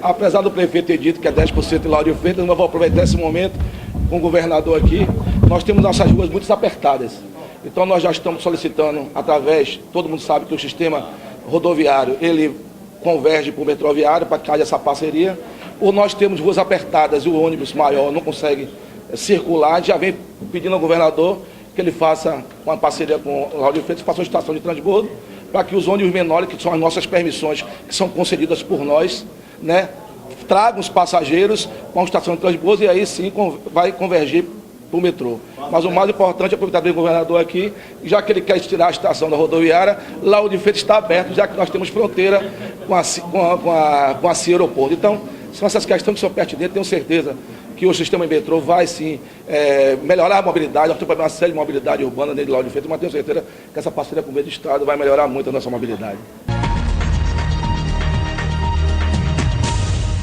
apesar do prefeito ter dito que é 10% em Lauro de Freitas, eu vou aproveitar esse momento com o governador aqui. Nós temos nossas ruas muito apertadas. Então nós já estamos solicitando, através, todo mundo sabe que o sistema rodoviário, ele converge para o metroviário para que haja essa parceria. Ou nós temos ruas apertadas e o ônibus maior não consegue circular, já vem pedindo ao governador que ele faça uma parceria com o Lauro de Freitas, faça uma estação de transbordo, para que os ônibus menores, que são as nossas permissões, que são concedidas por nós, né, tragam os passageiros para uma estação de transbordo e aí sim vai convergir para o metrô. Mas o mais importante é aproveitar o governador aqui, já que ele quer tirar a estação da rodoviária, Lauro de Freitas está aberto, já que nós temos fronteira com a CIA Aeroporto. Então, são essas questões que são pertinentes, tenho certeza que o sistema metrô vai sim melhorar a mobilidade. Nós temos uma série de mobilidade urbana dentro de Lauro de Freitas, mas tenho certeza que essa parceria com o meio do Estado vai melhorar muito a nossa mobilidade.